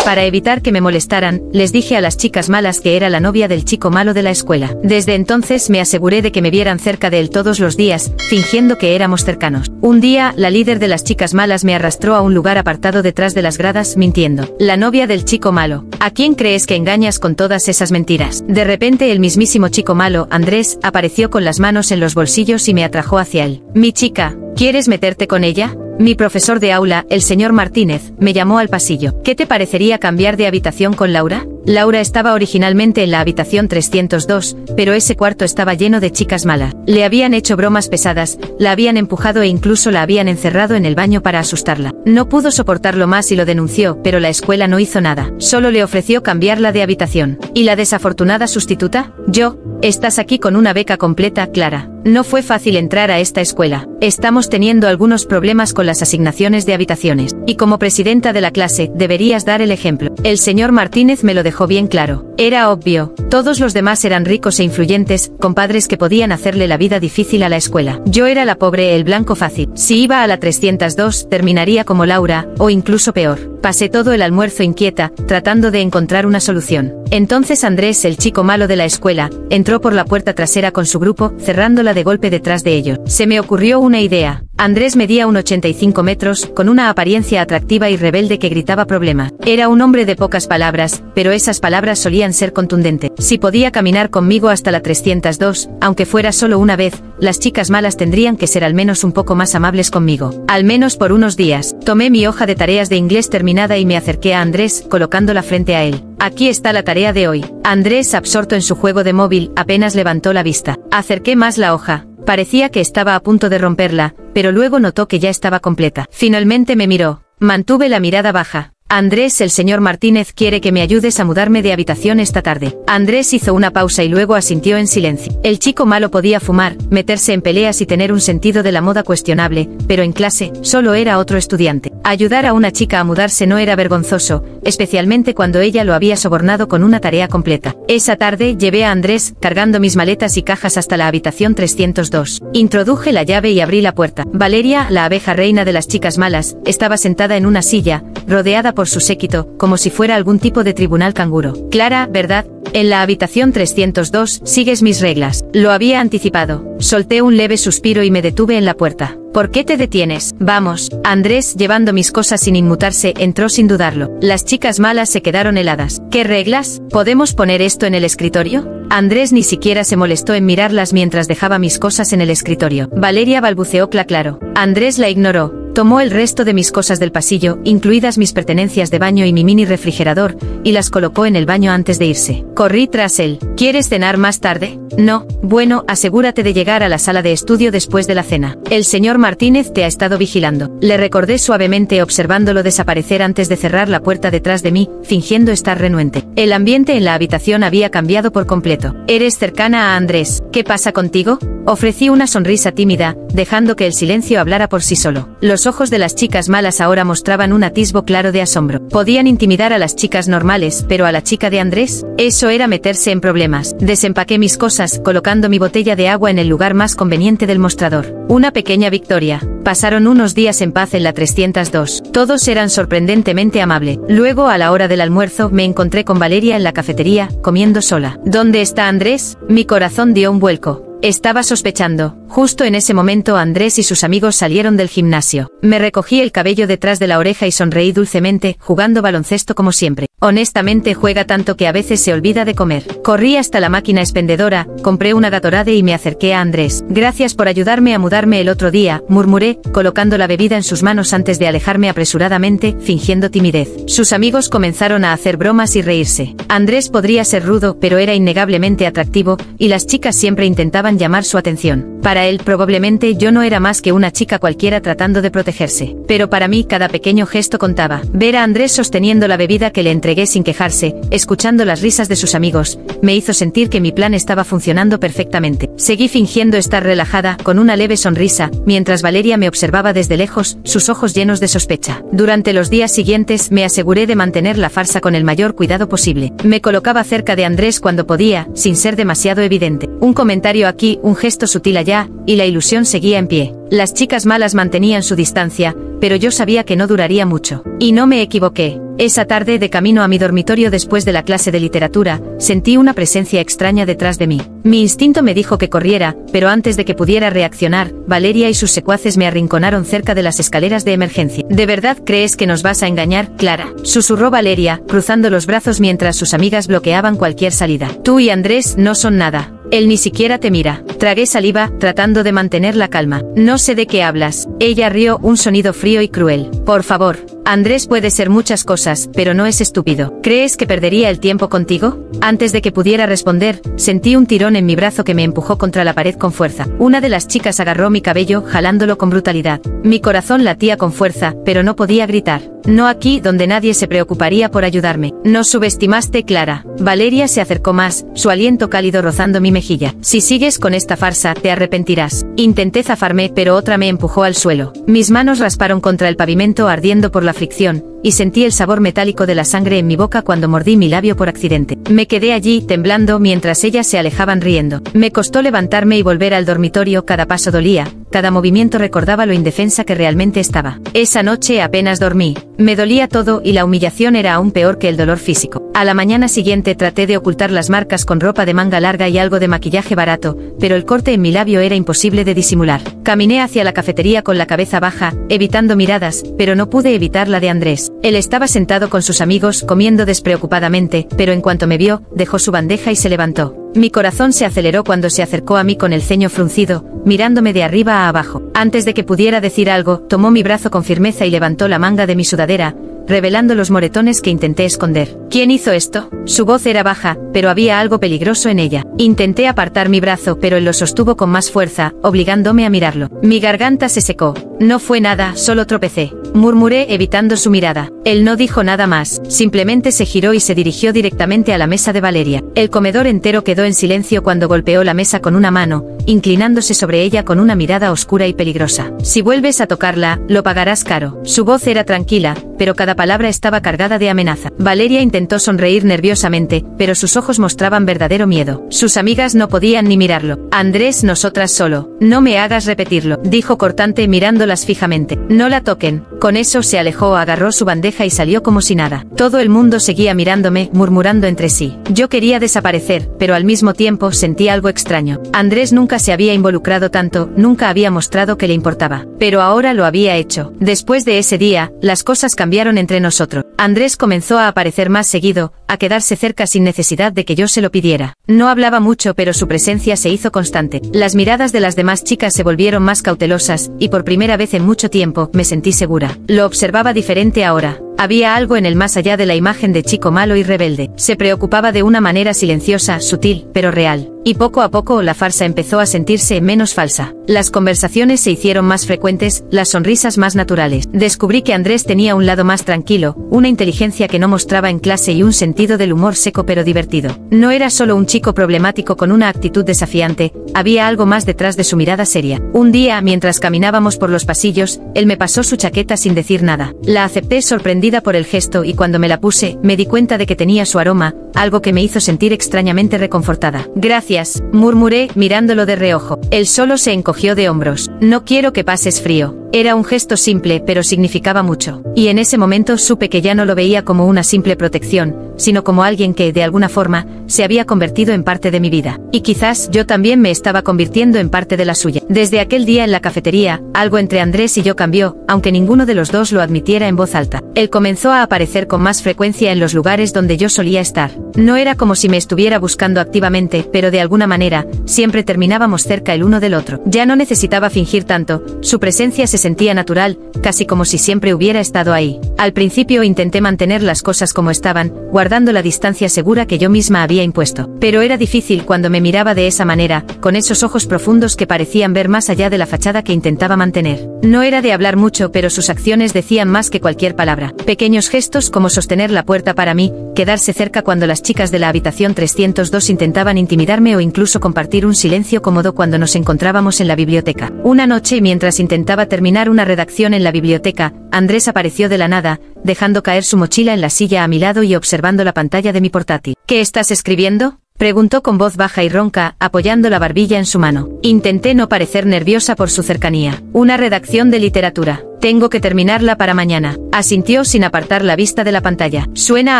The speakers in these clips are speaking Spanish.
Para evitar que me molestaran, les dije a las chicas malas que era la novia del chico malo de la escuela. Desde entonces me aseguré de que me vieran cerca de él todos los días, fingiendo que éramos cercanos. Un día, la líder de las chicas malas me arrastró a un lugar apartado detrás de las gradas, mintiendo. La novia del chico malo. ¿A quién crees que engañas con todas esas mentiras? De repente el mismísimo chico malo, Andrés, apareció con las manos en los bolsillos y me atrajo hacia él. Mi chica, ¿quieres meterte con ella? Mi profesor de aula, el señor Martínez, me llamó al pasillo. ¿Qué te parecería cambiar de habitación con Laura? Laura estaba originalmente en la habitación 302, pero ese cuarto estaba lleno de chicas malas. Le habían hecho bromas pesadas, la habían empujado e incluso la habían encerrado en el baño para asustarla. No pudo soportarlo más y lo denunció, pero la escuela no hizo nada. Solo le ofreció cambiarla de habitación. ¿Y la desafortunada sustituta? Yo. Estás aquí con una beca completa, Clara. No fue fácil entrar a esta escuela. Estamos teniendo algunos problemas con las asignaciones de habitaciones. Y como presidenta de la clase, deberías dar el ejemplo. El señor Martínez me lo dejó bien claro. Era obvio. Todos los demás eran ricos e influyentes, con padres que podían hacerle la vida difícil a la escuela. Yo era la pobre, el blanco fácil. Si iba a la 302, terminaría como Laura, o incluso peor. Pasé todo el almuerzo inquieta, tratando de encontrar una solución. Entonces Andrés, el chico malo de la escuela, entró por la puerta trasera con su grupo, cerrándola de golpe detrás de ellos. Se me ocurrió una idea. Andrés medía 1,85 metros, con una apariencia atractiva y rebelde que gritaba problemas. Era un hombre de pocas palabras, pero esas palabras solían ser contundentes. Si podía caminar conmigo hasta la 302, aunque fuera solo una vez, las chicas malas tendrían que ser al menos un poco más amables conmigo. Al menos por unos días. Tomé mi hoja de tareas de inglés terminada y me acerqué a Andrés, colocándola frente a él. Aquí está la tarea de hoy. Andrés, absorto en su juego de móvil, apenas levantó la vista. Acerqué más la hoja. Parecía que estaba a punto de romperla, pero luego notó que ya estaba completa. Finalmente me miró. Mantuve la mirada baja. Andrés, el señor Martínez quiere que me ayudes a mudarme de habitación esta tarde. Andrés hizo una pausa y luego asintió en silencio. El chico malo podía fumar, meterse en peleas y tener un sentido de la moda cuestionable, pero en clase, solo era otro estudiante. Ayudar a una chica a mudarse no era vergonzoso, especialmente cuando ella lo había sobornado con una tarea completa. Esa tarde, llevé a Andrés, cargando mis maletas y cajas hasta la habitación 302. Introduje la llave y abrí la puerta. Valeria, la abeja reina de las chicas malas, estaba sentada en una silla, rodeada por su séquito, como si fuera algún tipo de tribunal canguro. Clara, ¿verdad? En la habitación 302, sigues mis reglas. Lo había anticipado. Solté un leve suspiro y me detuve en la puerta. ¿Por qué te detienes? Vamos. Andrés, llevando mis cosas sin inmutarse, entró sin dudarlo. Las chicas malas se quedaron heladas. ¿Qué reglas? ¿Podemos poner esto en el escritorio? Andrés ni siquiera se molestó en mirarlas mientras dejaba mis cosas en el escritorio. Valeria balbuceó claro. Andrés la ignoró. Tomó el resto de mis cosas del pasillo, incluidas mis pertenencias de baño y mi mini refrigerador, y las colocó en el baño antes de irse. Corrí tras él. ¿Quieres cenar más tarde? No. Bueno, asegúrate de llegar a la sala de estudio después de la cena. El señor Martínez te ha estado vigilando. Le recordé suavemente observándolo desaparecer antes de cerrar la puerta detrás de mí, fingiendo estar renuente. El ambiente en la habitación había cambiado por completo. ¿Eres cercana a Andrés? ¿Qué pasa contigo? Ofrecí una sonrisa tímida, dejando que el silencio hablara por sí solo. Los ojos de las chicas malas ahora mostraban un atisbo claro de asombro. Podían intimidar a las chicas normales, pero a la chica de Andrés, eso era meterse en problemas. Desempaqué mis cosas, colocando mi botella de agua en el lugar más conveniente del mostrador. Una pequeña victoria. Pasaron unos días en paz en la 302. Todos eran sorprendentemente amables. Luego, a la hora del almuerzo, me encontré con Valeria en la cafetería, comiendo sola. ¿Dónde está Andrés? Mi corazón dio un vuelco. Estaba sospechando. Justo en ese momento Andrés y sus amigos salieron del gimnasio. Me recogí el cabello detrás de la oreja y sonreí dulcemente, jugando baloncesto como siempre. Honestamente juega tanto que a veces se olvida de comer. Corrí hasta la máquina expendedora, compré una Gatorade y me acerqué a Andrés. Gracias por ayudarme a mudarme el otro día, murmuré, colocando la bebida en sus manos antes de alejarme apresuradamente, fingiendo timidez. Sus amigos comenzaron a hacer bromas y reírse. Andrés podría ser rudo, pero era innegablemente atractivo, y las chicas siempre intentaban llamar su atención. Para él probablemente yo no era más que una chica cualquiera tratando de protegerse. Pero para mí cada pequeño gesto contaba. Ver a Andrés sosteniendo la bebida que le entregué sin quejarse, escuchando las risas de sus amigos, me hizo sentir que mi plan estaba funcionando perfectamente. Seguí fingiendo estar relajada, con una leve sonrisa, mientras Valeria me observaba desde lejos, sus ojos llenos de sospecha. Durante los días siguientes me aseguré de mantener la farsa con el mayor cuidado posible. Me colocaba cerca de Andrés cuando podía, sin ser demasiado evidente. Un comentario aquí, un gesto sutil allá, mirada, y la ilusión seguía en pie. Las chicas malas mantenían su distancia, pero yo sabía que no duraría mucho. Y no me equivoqué. Esa tarde, de camino a mi dormitorio después de la clase de literatura, sentí una presencia extraña detrás de mí. Mi instinto me dijo que corriera, pero antes de que pudiera reaccionar, Valeria y sus secuaces me arrinconaron cerca de las escaleras de emergencia. ¿De verdad crees que nos vas a engañar, Clara?, susurró Valeria, cruzando los brazos mientras sus amigas bloqueaban cualquier salida. Tú y Andrés no son nada. Él ni siquiera te mira. Tragué saliva, tratando de mantener la calma. No sé de qué hablas. Ella rió, un sonido frío y cruel. Por favor. Andrés puede ser muchas cosas, pero no es estúpido. ¿Crees que perdería el tiempo contigo? Antes de que pudiera responder, sentí un tirón en mi brazo que me empujó contra la pared con fuerza. Una de las chicas agarró mi cabello, jalándolo con brutalidad. Mi corazón latía con fuerza, pero no podía gritar. No aquí, donde nadie se preocuparía por ayudarme. Nos subestimaste, Clara. Valeria se acercó más, su aliento cálido rozando mi mejilla. Si sigues con esta farsa, te arrepentirás. Intenté zafarme, pero otra me empujó al suelo. Mis manos rasparon contra el pavimento ardiendo por la fricción, y sentí el sabor metálico de la sangre en mi boca cuando mordí mi labio por accidente. Me quedé allí, temblando, mientras ellas se alejaban riendo. Me costó levantarme y volver al dormitorio, cada paso dolía, cada movimiento recordaba lo indefensa que realmente estaba. Esa noche apenas dormí. Me dolía todo y la humillación era aún peor que el dolor físico. A la mañana siguiente traté de ocultar las marcas con ropa de manga larga y algo de maquillaje barato, pero el corte en mi labio era imposible de disimular. Caminé hacia la cafetería con la cabeza baja, evitando miradas, pero no pude evitar la de Andrés. Él estaba sentado con sus amigos, comiendo despreocupadamente, pero en cuanto me vio, dejó su bandeja y se levantó. Mi corazón se aceleró cuando se acercó a mí con el ceño fruncido, mirándome de arriba a abajo. Antes de que pudiera decir algo, tomó mi brazo con firmeza y levantó la manga de mi sudadera, revelando los moretones que intenté esconder. ¿Quién hizo esto? Su voz era baja, pero había algo peligroso en ella. Intenté apartar mi brazo, pero él lo sostuvo con más fuerza, obligándome a mirarlo. Mi garganta se secó. No fue nada, solo tropecé. Murmuré, evitando su mirada. Él no dijo nada más, simplemente se giró y se dirigió directamente a la mesa de Valeria. El comedor entero quedó en silencio cuando golpeó la mesa con una mano, inclinándose sobre ella con una mirada oscura y peligrosa. Si vuelves a tocarla, lo pagarás caro. Su voz era tranquila, pero cada palabra estaba cargada de amenaza. Valeria intentó sonreír nerviosamente, pero sus ojos mostraban verdadero miedo. Sus amigas no podían ni mirarlo. Andrés, nosotras solo. No me hagas repetirlo, dijo cortante mirándolas fijamente. No la toquen. Con eso se alejó, agarró su bandeja y salió como si nada. Todo el mundo seguía mirándome, murmurando entre sí. Yo quería desaparecer, pero al mismo tiempo sentí algo extraño. Andrés nunca se había involucrado tanto, nunca había mostrado que le importaba. Pero ahora lo había hecho. Después de ese día, las cosas cambiaron entre nosotros. Andrés comenzó a aparecer más seguido, a quedarse cerca sin necesidad de que yo se lo pidiera. No hablaba mucho, pero su presencia se hizo constante. Las miradas de las demás chicas se volvieron más cautelosas, y por primera vez en mucho tiempo, me sentí segura. Lo observaba diferente ahora. Había algo en él más allá de la imagen de chico malo y rebelde. Se preocupaba de una manera silenciosa, sutil, pero real. Y poco a poco la farsa empezó a sentirse menos falsa. Las conversaciones se hicieron más frecuentes, las sonrisas más naturales. Descubrí que Andrés tenía un lado más tranquilo, una inteligencia que no mostraba en clase y un sentido del humor seco pero divertido. No era solo un chico problemático con una actitud desafiante, había algo más detrás de su mirada seria. Un día, mientras caminábamos por los pasillos, él me pasó su chaqueta sin decir nada. La acepté sorprendida por el gesto y cuando me la puse, me di cuenta de que tenía su aroma, algo que me hizo sentir extrañamente reconfortada. Gracias, murmuré, mirándolo de reojo. Él solo se encogió de hombros. No quiero que pases frío. Era un gesto simple, pero significaba mucho. Y en ese momento supe que ya no lo veía como una simple protección, sino como alguien que, de alguna forma, se había convertido en parte de mi vida. Y quizás yo también me estaba convirtiendo en parte de la suya. Desde aquel día en la cafetería, algo entre Andrés y yo cambió, aunque ninguno de los dos lo admitiera en voz alta. Él comenzó a aparecer con más frecuencia en los lugares donde yo solía estar. No era como si me estuviera buscando activamente, pero de alguna manera, siempre terminábamos cerca el uno del otro. Ya no necesitaba fingir tanto, su presencia se sentía natural, casi como si siempre hubiera estado ahí. Al principio intenté mantener las cosas como estaban, guardando la distancia segura que yo misma había impuesto. Pero era difícil cuando me miraba de esa manera, con esos ojos profundos que parecían ver más allá de la fachada que intentaba mantener. No era de hablar mucho, pero sus acciones decían más que cualquier palabra. Pequeños gestos como sostener la puerta para mí, quedarse cerca cuando las chicas de la habitación 302 intentaban intimidarme o incluso compartir un silencio cómodo cuando nos encontrábamos en la biblioteca. Una noche, mientras intentaba terminar una redacción en la biblioteca, Andrés apareció de la nada, dejando caer su mochila en la silla a mi lado y observando la pantalla de mi portátil. ¿Qué estás escribiendo? Preguntó con voz baja y ronca, apoyando la barbilla en su mano. Intenté no parecer nerviosa por su cercanía. Una redacción de literatura. Tengo que terminarla para mañana. Asintió sin apartar la vista de la pantalla. Suena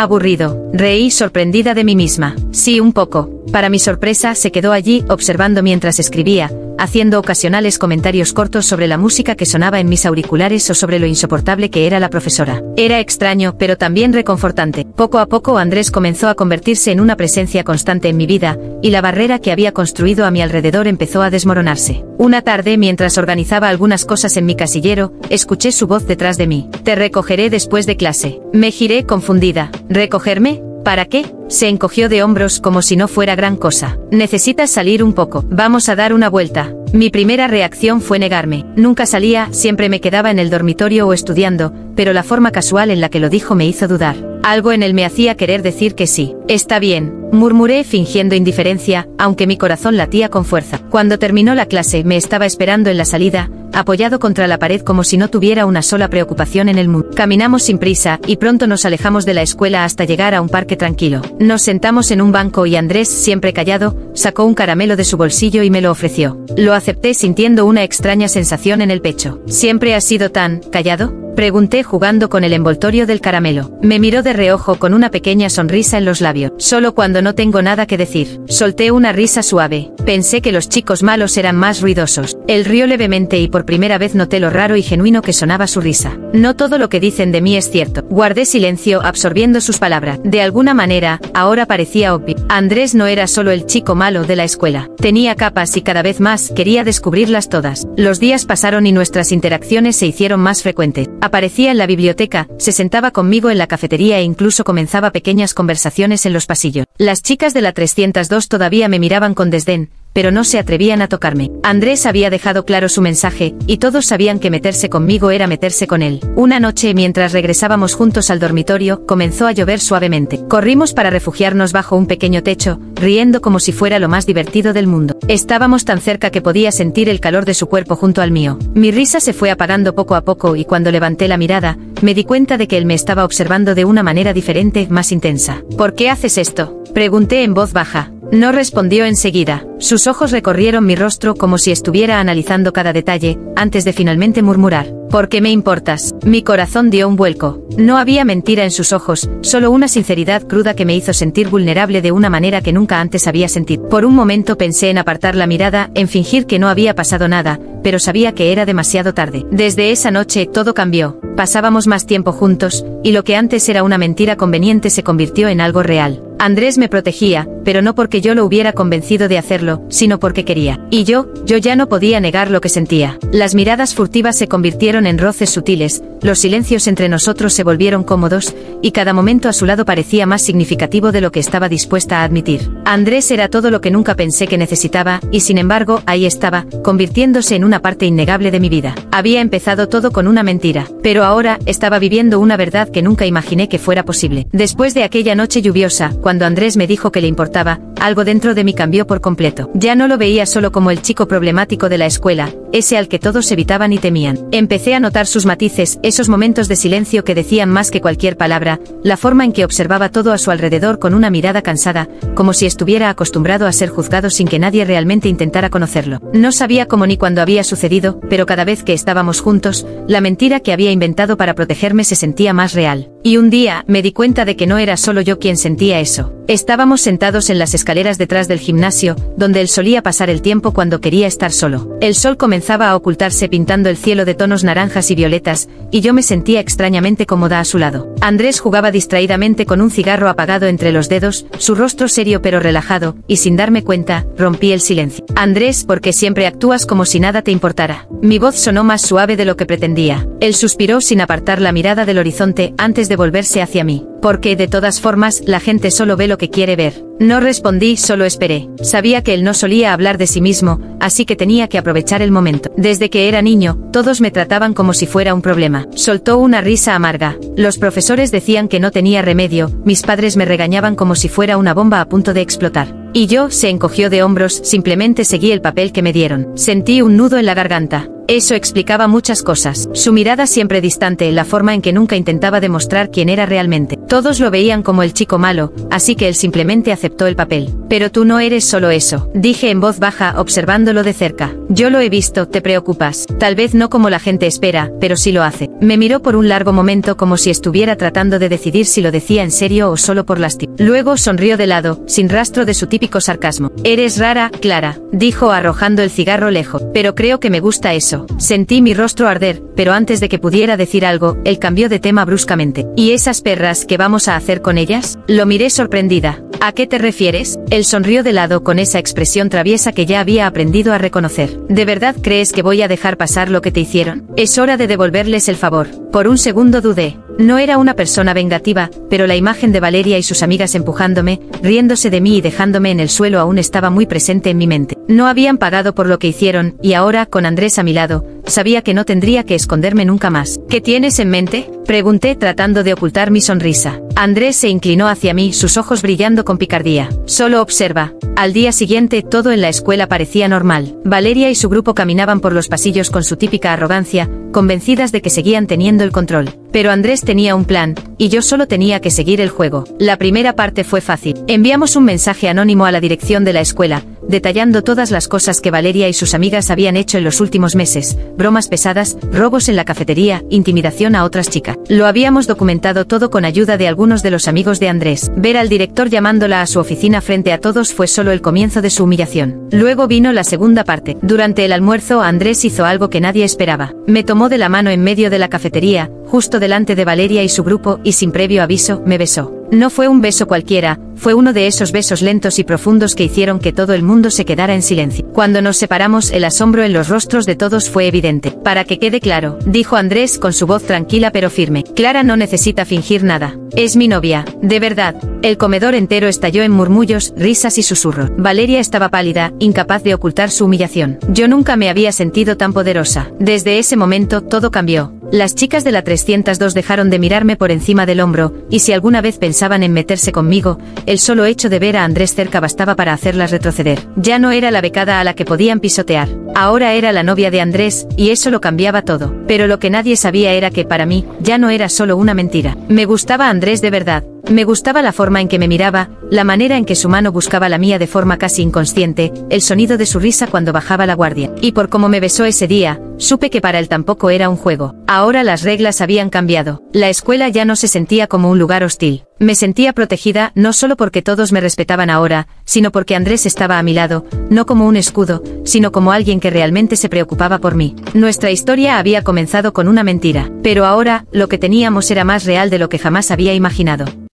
aburrido. Reí sorprendida de mí misma. Sí, un poco. Para mi sorpresa, se quedó allí, observando mientras escribía, haciendo ocasionales comentarios cortos sobre la música que sonaba en mis auriculares o sobre lo insoportable que era la profesora. Era extraño, pero también reconfortante. Poco a poco Andrés comenzó a convertirse en una presencia constante en mi vida, y la barrera que había construido a mi alrededor empezó a desmoronarse. Una tarde, mientras organizaba algunas cosas en mi casillero, escuché su voz detrás de mí. Te recogeré después de clase. Me giré confundida. ¿Recogerme? ¿Para qué? Se encogió de hombros como si no fuera gran cosa. Necesitas salir un poco. Vamos a dar una vuelta. Mi primera reacción fue negarme. Nunca salía, siempre me quedaba en el dormitorio o estudiando, pero la forma casual en la que lo dijo me hizo dudar. Algo en él me hacía querer decir que sí. Está bien, murmuré fingiendo indiferencia, aunque mi corazón latía con fuerza. Cuando terminó la clase, me estaba esperando en la salida, apoyado contra la pared como si no tuviera una sola preocupación en el mundo. Caminamos sin prisa, y pronto nos alejamos de la escuela hasta llegar a un parque tranquilo. Nos sentamos en un banco y Andrés, siempre callado, sacó un caramelo de su bolsillo y me lo ofreció. Lo acepté sintiendo una extraña sensación en el pecho. ¿Siempre has sido tan callado?, pregunté jugando con el envoltorio del caramelo. Me miró de reojo con una pequeña sonrisa en los labios. Solo cuando no tengo nada que decir. Solté una risa suave. Pensé que los chicos malos eran más ruidosos. Él rió levemente y por primera vez noté lo raro y genuino que sonaba su risa. No todo lo que dicen de mí es cierto. Guardé silencio, absorbiendo sus palabras. De alguna manera, ahora parecía obvio. Andrés no era solo el chico malo de la escuela. Tenía capas y cada vez más quería descubrirlas todas. Los días pasaron y nuestras interacciones se hicieron más frecuentes. Aparecía en la biblioteca, se sentaba conmigo en la cafetería e incluso comenzaba pequeñas conversaciones en los pasillos. Las chicas de la 302 todavía me miraban con desdén, pero no se atrevían a tocarme. Andrés había dejado claro su mensaje, y todos sabían que meterse conmigo era meterse con él. Una noche, mientras regresábamos juntos al dormitorio, comenzó a llover suavemente. Corrimos para refugiarnos bajo un pequeño techo, riendo como si fuera lo más divertido del mundo. Estábamos tan cerca que podía sentir el calor de su cuerpo junto al mío. Mi risa se fue apagando poco a poco y cuando levanté la mirada, me di cuenta de que él me estaba observando de una manera diferente, más intensa. ¿Por qué haces esto?, pregunté en voz baja. No respondió enseguida. Sus ojos recorrieron mi rostro como si estuviera analizando cada detalle, antes de finalmente murmurar. ¿Por qué me importas? Mi corazón dio un vuelco. No había mentira en sus ojos, solo una sinceridad cruda que me hizo sentir vulnerable de una manera que nunca antes había sentido. Por un momento pensé en apartar la mirada, en fingir que no había pasado nada, pero sabía que era demasiado tarde. Desde esa noche todo cambió. Pasábamos más tiempo juntos, y lo que antes era una mentira conveniente se convirtió en algo real. Andrés me protegía, pero no porque yo lo hubiera convencido de hacerlo, sino porque quería. Y yo ya no podía negar lo que sentía. Las miradas furtivas se convirtieron en roces sutiles, los silencios entre nosotros se volvieron cómodos, y cada momento a su lado parecía más significativo de lo que estaba dispuesta a admitir. Andrés era todo lo que nunca pensé que necesitaba, y sin embargo, ahí estaba, convirtiéndose en una parte innegable de mi vida. Había empezado todo con una mentira, pero ahora estaba viviendo una verdad que nunca imaginé que fuera posible. Después de aquella noche lluviosa, cuando Andrés me dijo que le importaba, algo dentro de mí cambió por completo. Ya no lo veía solo como el chico problemático de la escuela, ese al que todos evitaban y temían. Empecé a notar sus matices, esos momentos de silencio que decían más que cualquier palabra, la forma en que observaba todo a su alrededor con una mirada cansada, como si estuviera acostumbrado a ser juzgado sin que nadie realmente intentara conocerlo. No sabía cómo ni cuándo había sucedido, pero cada vez que estábamos juntos, la mentira que había inventado para protegerme se sentía más real. Y un día, me di cuenta de que no era solo yo quien sentía eso. Estábamos sentados en las escaleras detrás del gimnasio, donde él solía pasar el tiempo cuando quería estar solo. El sol comenzaba a ocultarse pintando el cielo de tonos naranjas y violetas, y yo me sentía extrañamente cómoda a su lado. Andrés jugaba distraídamente con un cigarro apagado entre los dedos, su rostro serio pero relajado, y sin darme cuenta, rompí el silencio. Andrés, ¿por qué siempre actúas como si nada te importara? Mi voz sonó más suave de lo que pretendía. Él suspiró sin apartar la mirada del horizonte antes de volverse hacia mí. Porque, de todas formas, la gente solo ve lo que quiere ver. No respondí, solo esperé. Sabía que él no solía hablar de sí mismo, así que tenía que aprovechar el momento. Desde que era niño, todos me trataban como si fuera un problema. Soltó una risa amarga. Los profesores decían que no tenía remedio, mis padres me regañaban como si fuera una bomba a punto de explotar. Y yo, se encogió de hombros, simplemente seguí el papel que me dieron. Sentí un nudo en la garganta. Eso explicaba muchas cosas. Su mirada siempre distante, la forma en que nunca intentaba demostrar quién era realmente. Todos lo veían como el chico malo, así que él simplemente aceptó el papel. Pero tú no eres solo eso, dije en voz baja, observándolo de cerca. Yo lo he visto, te preocupas. Tal vez no como la gente espera, pero sí lo hace. Me miró por un largo momento como si estuviera tratando de decidir si lo decía en serio o solo por lástima. Luego sonrió de lado, sin rastro de su típico sarcasmo. Eres rara, Clara, dijo arrojando el cigarro lejos. Pero creo que me gusta eso. Sentí mi rostro arder, pero antes de que pudiera decir algo, él cambió de tema bruscamente. ¿Y esas perras, qué vamos a hacer con ellas? Lo miré sorprendida. ¿A qué te refieres? Él sonrió de lado con esa expresión traviesa que ya había aprendido a reconocer. ¿De verdad crees que voy a dejar pasar lo que te hicieron? Es hora de devolverles el favor. Por un segundo dudé. No era una persona vengativa, pero la imagen de Valeria y sus amigas empujándome, riéndose de mí y dejándome en el suelo aún estaba muy presente en mi mente. No habían pagado por lo que hicieron, y ahora, con Andrés a mi lado, sabía que no tendría que esconderme nunca más. ¿Qué tienes en mente? Pregunté tratando de ocultar mi sonrisa. Andrés se inclinó hacia mí, sus ojos brillando con picardía. Solo observa. Al día siguiente todo en la escuela parecía normal. Valeria y su grupo caminaban por los pasillos con su típica arrogancia, convencidas de que seguían teniendo el control. Pero Andrés tenía un plan, y yo solo tenía que seguir el juego. La primera parte fue fácil. Enviamos un mensaje anónimo a la dirección de la escuela, detallando todas las cosas que Valeria y sus amigas habían hecho en los últimos meses, bromas pesadas, robos en la cafetería, intimidación a otras chicas. Lo habíamos documentado todo con ayuda de algunos de los amigos de Andrés. Ver al director llamándola a su oficina frente a todos fue solo el comienzo de su humillación. Luego vino la segunda parte. Durante el almuerzo Andrés hizo algo que nadie esperaba. Me tomó de la mano en medio de la cafetería, justo delante de Valeria y su grupo, y sin previo aviso, me besó. No fue un beso cualquiera, fue uno de esos besos lentos y profundos que hicieron que todo el mundo se quedara en silencio. Cuando nos separamos, el asombro en los rostros de todos fue evidente. Para que quede claro, dijo Andrés con su voz tranquila pero firme. Clara no necesita fingir nada. Es mi novia, de verdad. El comedor entero estalló en murmullos, risas y susurros. Valeria estaba pálida, incapaz de ocultar su humillación. Yo nunca me había sentido tan poderosa. Desde ese momento todo cambió. Las chicas de la 302 dejaron de mirarme por encima del hombro, y si alguna vez pensaban en meterse conmigo, el solo hecho de ver a Andrés cerca bastaba para hacerlas retroceder. Ya no era la becada a la que podían pisotear. Ahora era la novia de Andrés, y eso lo cambiaba todo. Pero lo que nadie sabía era que para mí, ya no era solo una mentira. Me gustaba Andrés de verdad. Me gustaba la forma en que me miraba, la manera en que su mano buscaba la mía de forma casi inconsciente, el sonido de su risa cuando bajaba la guardia. Y por cómo me besó ese día, supe que para él tampoco era un juego. Ahora las reglas habían cambiado. La escuela ya no se sentía como un lugar hostil. Me sentía protegida, no solo porque todos me respetaban ahora, sino porque Andrés estaba a mi lado, no como un escudo, sino como alguien que realmente se preocupaba por mí. Nuestra historia había comenzado con una mentira, pero ahora, lo que teníamos era más real de lo que jamás había imaginado.